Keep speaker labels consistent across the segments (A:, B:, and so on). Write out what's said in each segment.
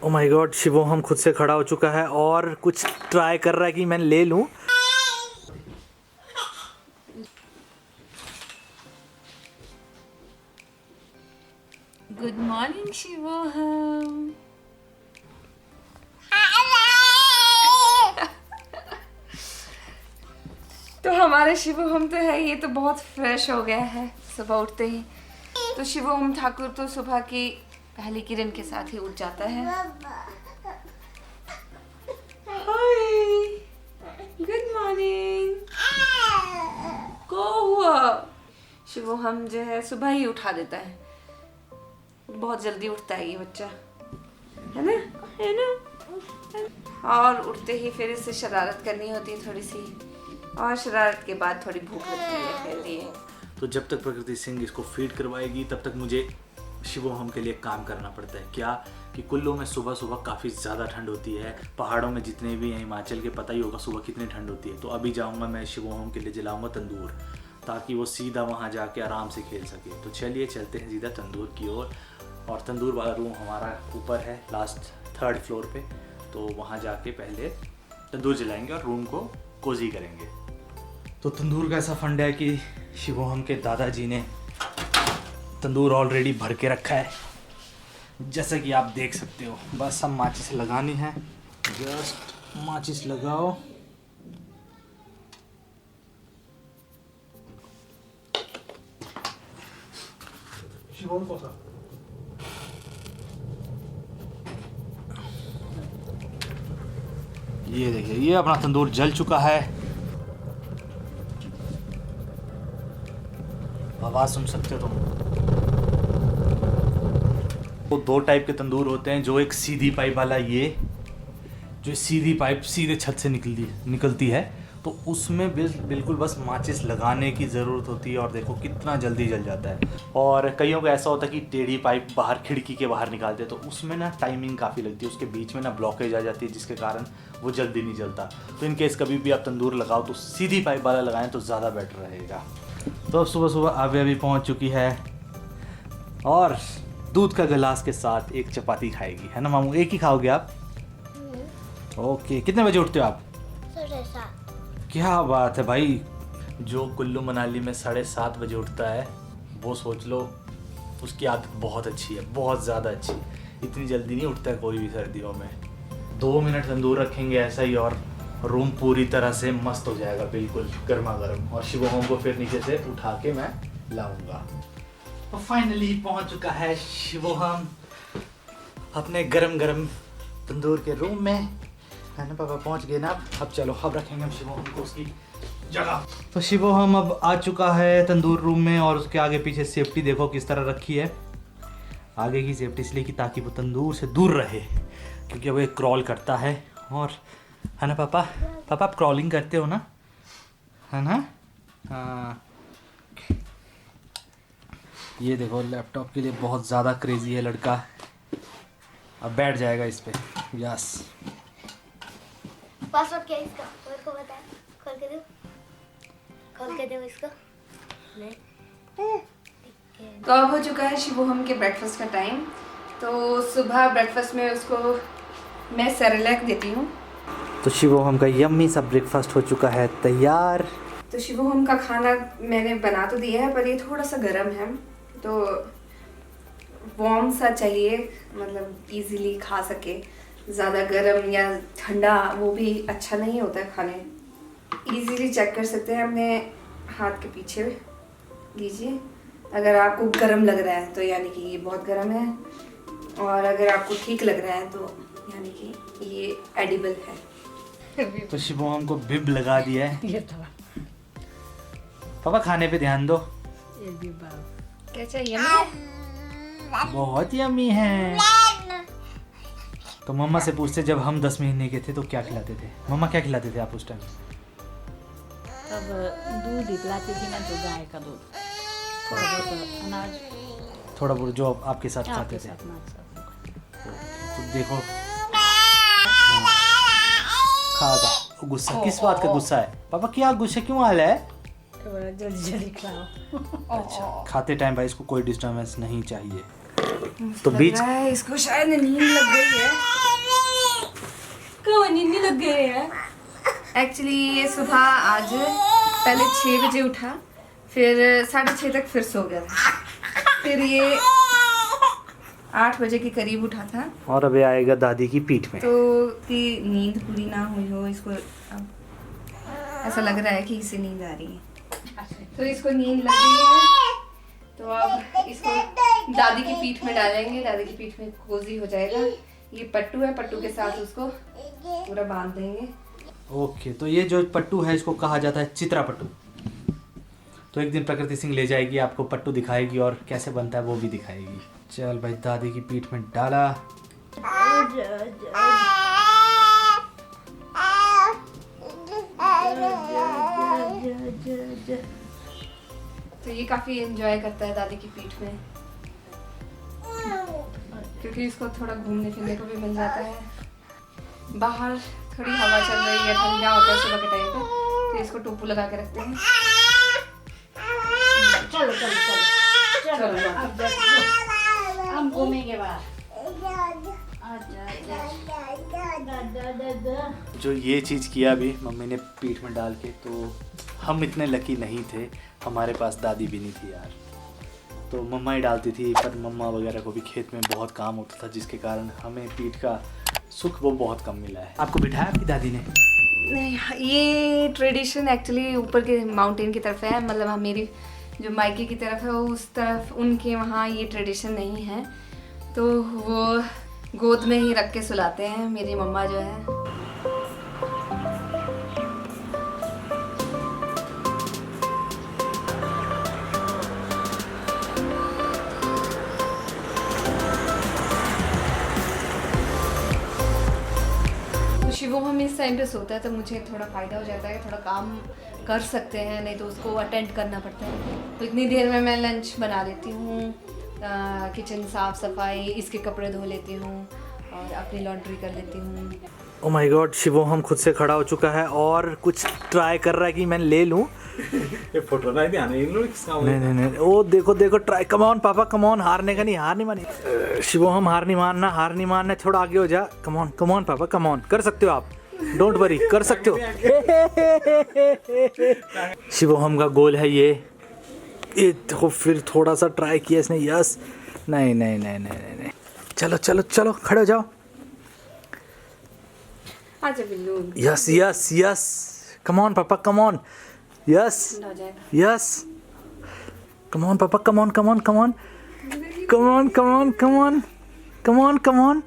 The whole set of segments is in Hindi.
A: ओ माय गॉड, शिवोहम खुद से खड़ा हो चुका है और कुछ ट्राई कर रहा है कि मैं ले लूं।
B: Good morning Shivoham. तो हमारे शिवोहम तो है, ये तो बहुत फ्रेश हो गया है सुबह उठते ही। तो शिवोहम ठाकुर तो सुबह की पहली किरण के साथ ही उठ जाता है। हाय, गुड मॉर्निंग। को हुआ? शिवोहम जो है सुबह ही उठा देता है, बहुत जल्दी उठता है ये बच्चा, है ना? है ना? और उठते ही फिर इसे शरारत करनी होती है थोड़ी सी, और शरारत के बाद थोड़ी भूख लगती है फिर ये।
A: तो जब तक प्रकृति सिंह इसको फीड करवाएगी तब तक मुझे शिवोहम के लिए काम करना पड़ता है। क्या कि कुल्लू में सुबह सुबह काफ़ी ज़्यादा ठंड होती है। पहाड़ों में जितने भी हैं, हिमाचल के, पता ही होगा सुबह कितनी ठंड होती है। तो अभी जाऊंगा मैं शिवोहम के लिए जलाऊंगा तंदूर, ताकि वो सीधा वहाँ जाके आराम से खेल सके। तो चलिए चलते हैं सीधा तंदूर की ओर। और तंदूर वाला रूम हमारा ऊपर है, लास्ट 3rd फ्लोर पे। तो वहाँ जाके पहले तंदूर जलाएंगे और रूम को कोजी करेंगे। तो तंदूर का ऐसा फंड है कि शिवोहम के दादाजी ने तंदूर ऑलरेडी भर के रखा है, जैसा कि आप देख सकते हो। बस हम माचिस लगानी है, जस्ट माचिस लगाओ। शिवोहम को सा ये देखिए, ये अपना तंदूर जल चुका है। आवाज़ सुन सकते हो तुम। वो 2 टाइप के तंदूर होते हैं, जो एक सीधी पाइप वाला, ये जो सीधी पाइप सीधे छत से निकलती है, तो उसमें बिल्कुल बस माचिस लगाने की ज़रूरत होती है। और देखो कितना जल्दी जल जाता है। और कईयों को ऐसा होता है कि टेढ़ी पाइप बाहर खिड़की के बाहर निकालते हैं, तो उसमें ना टाइमिंग काफ़ी लगती है, उसके बीच में ना ब्लॉकेज आ जाती है, जिसके कारण वो जल्दी नहीं जलता। तो इन केस कभी भी आप तंदूर लगाओ तो सीधी पाइप वाला लगाएं तो ज़्यादा बेटर रहेगा। तो अब सुबह सुबह आवे अभी पहुँच चुकी है और दूध का गिलास के साथ एक चपाती खाएगी, है ना मामू? एक ही खाओगे आप? ओके। कितने बजे उठते हो आप?
C: 7:30।
A: क्या बात है भाई, जो कुल्लू मनाली में 7:30 बजे उठता है, वो सोच लो उसकी आदत बहुत अच्छी है, बहुत ज़्यादा अच्छी। इतनी जल्दी नहीं उठता है कोई भी सर्दियों में। 2 मिनट तंदूर रखेंगे ऐसा ही और रूम पूरी तरह से मस्त हो जाएगा, बिल्कुल गर्मा गर्म। और शिवोहम को फिर नीचे से उठा के मैं लाऊंगा। तो फाइनली पहुंच चुका है शिवोहम अपने गरम गरम तंदूर के रूम में, है ना पापा? पहुंच गए ना? अब चलो, अब रखेंगे हम शिवोहम को उसकी जगह। तो शिवोहम अब आ चुका है तंदूर रूम में, और उसके आगे पीछे सेफ्टी देखो किस तरह रखी है। आगे की सेफ्टी इसलिए कि ताकि वो तंदूर से दूर रहे, क्योंकि वो एक क्रॉल करता है। और है ना पापा? पापा आप क्रॉलिंग करते हो ना, है ना? हाँ। ये देखो, लैपटॉप के लिए बहुत ज़्यादा क्रेजी है लड़का। अब बैठ जाएगा इस पे। यस।
C: पासवर्ड क्या है इसका? मेरे को बता। खोल के दो। खोल के दो इसको। ले।
B: तो अब हो चुका है शिवोहम के ब्रेकफास्ट का टाइम। तो सुबह ब्रेकफास्ट में उसको मैं सेरेलैक देती हूँ।
A: तो शिवोहम का यम्मी सा ब्रेकफास्ट हो चुका है तैयार।
B: तो शिवोहम का खाना मैंने बना तो दिया है, पर ये थोड़ा सा गर्म है, तो वार्म सा चाहिए, मतलब इजीली खा सके। ज़्यादा गर्म या ठंडा वो भी अच्छा नहीं होता है खाने। इजीली चेक कर सकते हैं अपने हाथ के पीछे, लीजिए। अगर आपको गर्म लग रहा है तो यानी कि ये बहुत गर्म है, और अगर आपको ठीक लग रहा है तो यानी कि ये एडिबल है।
A: तो शिवोहम को बिब लगा दिया है। ये तो पापा खाने पे ध्यान दो।
B: ये भी क्या चाहिए?
A: बहुत यम्मी है। तो मम्मा से पूछते, जब हम 10 महीने के थे तो क्या खिलाते थे? मम्मा क्या खिलाते थे आप उस टाइम?
D: तब दूध ही पिलाती थी मैं, जो गाय का दूध, थोड़ा बहुत अनाज,
A: थोड़ा बहुत जो आपके साथ खाते
D: आपके
A: थे।
D: साथ नाश्ता।
A: तो देखो, खागा गुस्सा। किस बात का गुस्सा है पापा? क्या गुस्सा क्यों आ रहा है?
D: थोड़ा जल्दी जल्दी खाओ।
A: अच्छा, खाते टाइम भाई इसको कोई डिस्टर्बेंस नहीं चाहिए। तो
B: लग
A: बीच
B: रहा है इसको शायद नींद लग गई है।
C: कहाँ नींद लग गए हैं?
B: एक्चुअली ये सुबह आज पहले 6 बजे उठा, फिर 6:30 तक फिर सो गया था, फिर ये 8 बजे के करीब उठा था।
A: और अभी आएगा दादी की पीठ में।
B: तो कि नींद पूरी ना हुई हो इसको, अब ऐसा लग रहा है कि इसे नींद आ रही है, तो इसको नींद लग रही है, तो अब इसको दादी की पीठ में डालेंगे। दादी की पीठ में कोजी हो जाएगा। ये पट्टू है, पट्टू के साथ उसको पूरा बांध देंगे।
A: ओके, तो ये जो पट्टू है इसको कहा जाता है चित्रा पट्टू। तो एक दिन प्रकृति सिंह ले जाएगी, आपको पट्टू दिखाएगी और कैसे बनता है वो भी दिखाएगी। चल भाई, दादी की पीठ में डाला।
B: तो ये काफी एंजॉय करता है दादी की पीठ में, क्योंकि इसको थोड़ा घूमने फिरने को भी मिल जाता है। बाहर थोड़ी हवा चल रही है, ठंडा होता है सुबह के टाइम पे, तो इसको टोपू लगा के रखते हैं।
D: चलो चलो चलो चलो
B: चलो।
D: अब हम घूमेंगे बाहर।
A: जो ये चीज़ किया अभी मम्मी ने पीठ में डाल के, तो हम इतने लकी नहीं थे, हमारे पास दादी भी नहीं थी यार। तो मम्मा ही डालती थी, पर मम्मा वगैरह को भी खेत में बहुत काम होता था, जिसके कारण हमें पीठ का सुख वो बहुत कम मिला है। आपको बिठाया आपकी दादी ने?
B: नहीं, ये ट्रेडिशन एक्चुअली ऊपर के माउंटेन की तरफ है, मतलब मेरी जो मायके की तरफ है उस तरफ, उनके वहाँ ये ट्रेडिशन नहीं है, तो वो गोद में ही रख के सुलाते हैं मेरी मम्मा जो है। शिवोहम इस टाइम पे सोता है, तो मुझे थोड़ा फ़ायदा हो जाता है, थोड़ा काम कर सकते हैं, नहीं तो उसको अटेंड करना पड़ता है। तो इतनी देर में मैं लंच बना लेती हूँ, किचन साफ़ सफाई, इसके कपड़े धो लेती हूँ और अपनी लॉन्ड्री कर लेती हूँ।
A: ओ माय गॉड, शिवोहम खुद से खड़ा हो चुका है और कुछ ट्राई कर रहा है कि मैं ले लूँ।
E: ये फोटो नहीं ध्यान इन लोग किसका
A: नहीं नहीं नहीं, ओ देखो देखो, ट्राई, कम ऑन पापा, कम ऑन, हारने का नहीं, हार नहीं मानी। शिवोहम हार नहीं मानना, थोड़ा आगे हो जा। कम ऑन पापा, कम ऑन, कर सकते हो आप, डोंट वरी, कर सकते हो। शिवोहम का गोल है ये देखो, फिर थोड़ा सा ट्राई किया इसने, यस, नहीं नहीं नहीं नहीं नहीं नहीं, चलो चलो चलो, खड़े हो जाओ।
B: अच्छा Billu,
A: yes yes yes, come on पापा, कम ऑन, यस
B: हो जाएगा।
A: यस, कम ऑन पापा, come on come on come on come on come on come on come on come on.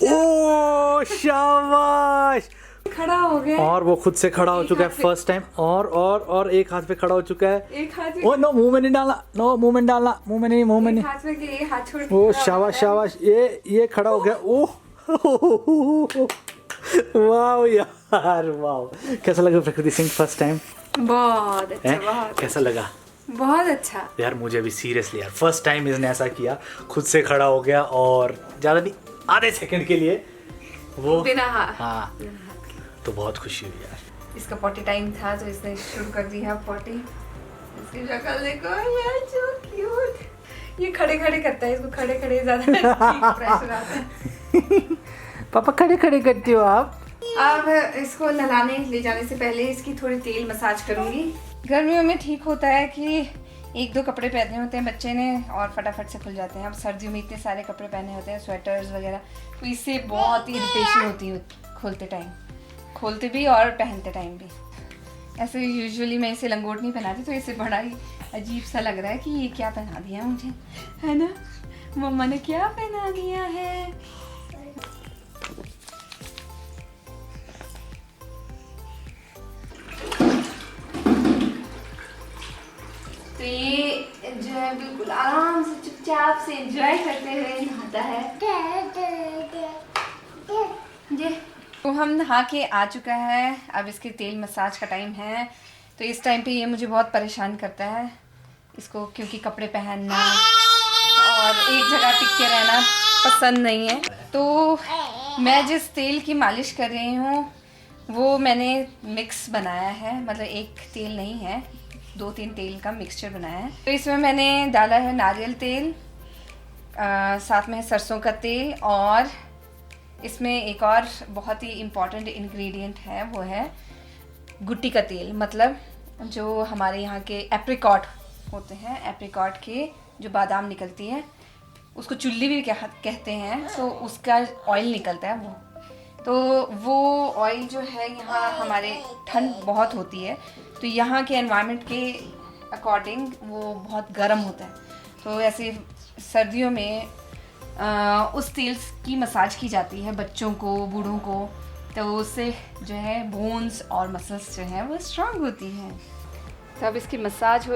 A: ओ शाबाश,
B: खड़ा हो गया
A: और वो खुद से खड़ा हो चुका है फर्स्ट टाइम, और एक हाथ पे खड़ा हो चुका है।
B: एक हाथ
A: ओ नो, मुंह में नहीं डालना, नो मुंह में डालना, मुंह में नहीं, मुंह में नहीं।
B: हाथ में ये हाथ छोड़ के
A: ओ
B: खड़ा हो
A: शाबाश
B: गया।
A: शाबाश, ये खड़ा हो गया। ओह वाह यार, वाह, कैसा लगा प्रकृति सिंह फर्स्ट टाइम?
B: बहुत अच्छा,
A: हैं?
B: बहुत
A: कैसा लगा
B: बहुत अच्छा।
A: यार? मुझे भी सीरियसली यार, फर्स्ट टाइम इसने ऐसा किया, खुद से खड़ा हो गया, और ज़्यादा नहीं, आधे सेकंड के लिए वो,
B: बिना
A: हाँ, तो बहुत खुशी हुई यार।
B: इसका पॉटी टाइम था, तो इसने शुरू कर दिया पॉटी। इसकी शक्ल देखो यार, so क्यूट। ये खड़े खड़े करता है, इसको खड़े खड़े ज़्यादा प्रेशर आता है।
A: पापा खड़े खड़े करते हो आप?
B: अब इसको नहलाने ले जाने से पहले इसकी थोड़ी तेल मसाज करूँगी। गर्मियों में ठीक होता है कि 1-2 कपड़े पहने होते हैं बच्चे ने और फटाफट से खुल जाते हैं। अब सर्दियों में इतने सारे कपड़े पहने होते हैं, स्वेटर्स वगैरह, तो इससे बहुत इरिटेशन होती है खोलते टाइम, खोलते भी और पहनते टाइम भी। ऐसे यूजुअली मैं इसे लंगोट नहीं पहनाती, तो इसे बड़ा ही अजीब सा लग रहा है कि ये क्या पहना दिया मुझे, है ना? मम्मा ने क्या पहना दिया है। तो ये जो है बिल्कुल आराम से चुपचाप से एंजॉय करते हुए नहाता है। ये तो हम नहा के आ चुका है, अब इसके तेल मसाज का टाइम है। तो इस टाइम पे ये मुझे बहुत परेशान करता है इसको, क्योंकि कपड़े पहनना और एक जगह टिक के रहना पसंद नहीं है। तो मैं जिस तेल की मालिश कर रही हूँ वो मैंने मिक्स बनाया है, मतलब एक तेल नहीं है, 2-3 तेल का मिक्सचर बनाया है। तो इसमें मैंने डाला है नारियल तेल, साथ में सरसों का तेल और इसमें एक और बहुत ही इम्पॉर्टेंट इंग्रेडिएंट है, वो है गुट्टी का तेल। मतलब जो हमारे यहाँ के एप्रिकॉट होते हैं, एप्रिकॉट के जो बादाम निकलती है, उसको चुल्ली भी कहते हैं, तो उसका ऑयल निकलता है वो। तो वो ऑयल जो है, यहाँ हमारे ठंड बहुत होती है, तो यहाँ के एनवायरनमेंट के अकॉर्डिंग वो बहुत गर्म होता है। तो ऐसे सर्दियों में उस तेल की मसाज की जाती है बच्चों को, बूढ़ों को, तो उससे जो है बोन्स और मसल्स जो हैं वो स्ट्रांग होती हैं। तो अब इसकी मसाज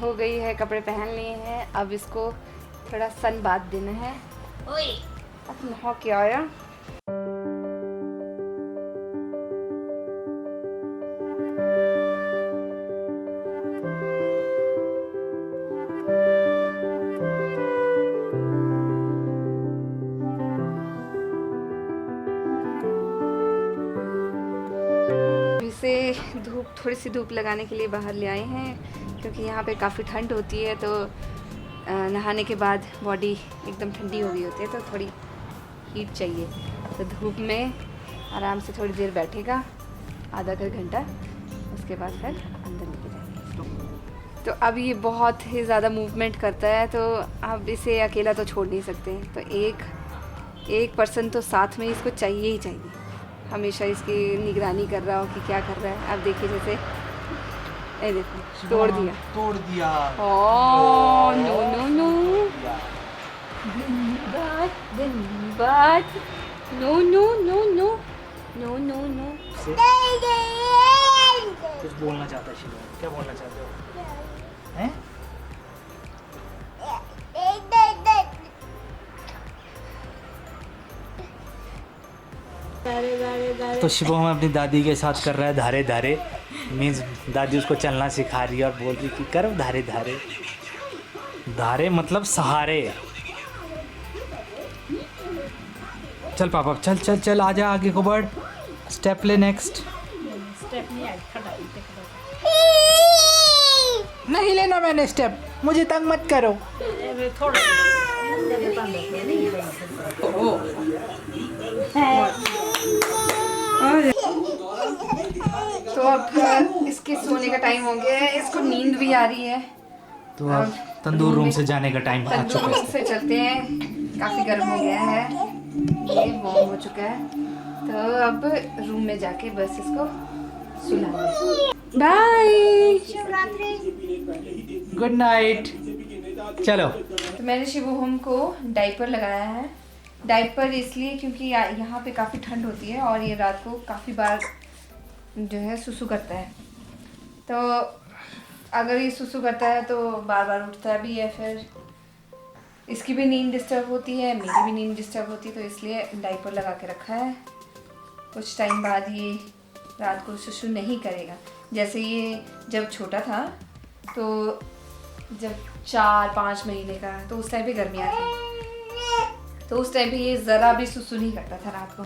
B: हो गई है, कपड़े पहन लिए हैं, अब इसको थोड़ा सन बाथ देना है। अब नहा के आया। इसे थोड़ी सी धूप लगाने के लिए बाहर ले आए हैं, क्योंकि यहाँ पे काफ़ी ठंड होती है, तो नहाने के बाद बॉडी एकदम ठंडी हो गई होती है, तो थोड़ी हीट चाहिए। तो धूप में आराम से थोड़ी देर बैठेगा, आधा घंटा, उसके बाद फिर अंदर लेके जाएंगे। तो अब ये बहुत ही ज़्यादा मूवमेंट करता है, तो अब इसे अकेला तो छोड़ नहीं सकते, तो एक पर्सन तो साथ में इसको चाहिए ही चाहिए, हमेशा इसकी निगरानी कर रहा हो कि क्या कर रहा है। अब देखिए, जैसे ये देखो तोड़ दिया। Oh no no no, but no no no no no no no.
A: कुछ बोलना चाहता है शिवा, क्या बोलना चाहते हो? हैं? तो शिवम अपनी दादी के साथ कर रहा है धारे धारे, मीन्स दादी उसको चलना सिखा रही है और बोल रही कि करो धारे धारे। धारे मतलब सहारे। चल पापा, चल चल चल, आजा आगे को बढ़, स्टेप ले नेक्स्ट।
D: स्टेप नहीं आए, खड़ा
A: नहीं लेना मैंने स्टेप, मुझे तंग मत करो।
D: थोड़ा
B: तो अब इसके सोने का टाइम हो गया है, इसको नींद भी आ रही है,
A: तो अब तंदूर रूम से जाने का टाइम आ
B: तंदूर
A: चुका
B: रूम से चलते हैं, काफ़ी गर्म हो गया है, ये वार्म हो चुका है। तो अब रूम में जाके बस इसको सुलाना है। Bye,
A: good night. चलो।
B: तो मैंने शिवू होम को डाइपर लगाया है। डाइपर इसलिए क्योंकि यहाँ पे काफ़ी ठंड होती है और ये रात को काफ़ी बार जो है सुसु करता है। तो अगर ये सुसु करता है तो बार बार उठता भी है, फिर इसकी भी नींद डिस्टर्ब होती है, मेरी भी नींद डिस्टर्ब होती है, तो इसलिए डाइपर लगा के रखा है। कुछ टाइम बाद ये रात को सुसु नहीं करेगा। जैसे ये जब छोटा था, तो जब 4-5 महीने का, तो उस टाइम पे गर्मियाँ थी, तो उस टाइम पे ये ज़रा भी सुसु नहीं करता था रात को,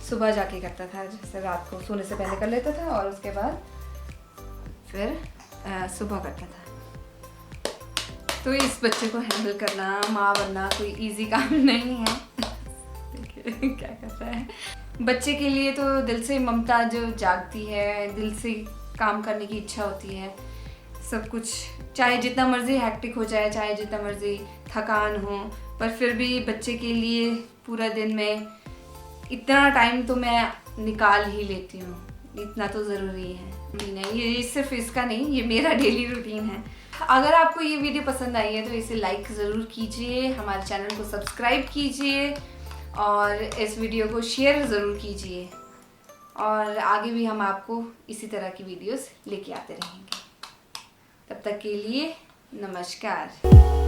B: सुबह जाके करता था। जैसे रात को सोने से पहले कर लेता था और उसके बाद फिर सुबह करता था। तो इस बच्चे को हैंडल करना, माँ बनना कोई इजी काम नहीं है। देखिए क्या कर रहा है। बच्चे के लिए तो दिल से ममता जो जागती है, दिल से काम करने की इच्छा होती है, सब कुछ, चाहे जितना मर्जी हैक्टिक हो जाए, चाहे जितना मर्जी थकान हो, पर फिर भी बच्चे के लिए पूरा दिन में इतना टाइम तो मैं निकाल ही लेती हूँ, इतना तो ज़रूरी है। नहीं, ये सिर्फ इसका नहीं, ये मेरा डेली रूटीन है। अगर आपको ये वीडियो पसंद आई है तो इसे लाइक ज़रूर कीजिए, हमारे चैनल को सब्सक्राइब कीजिए और इस वीडियो को शेयर ज़रूर कीजिए, और आगे भी हम आपको इसी तरह की वीडियोस लेके आते रहेंगे। तब तक के लिए नमस्कार।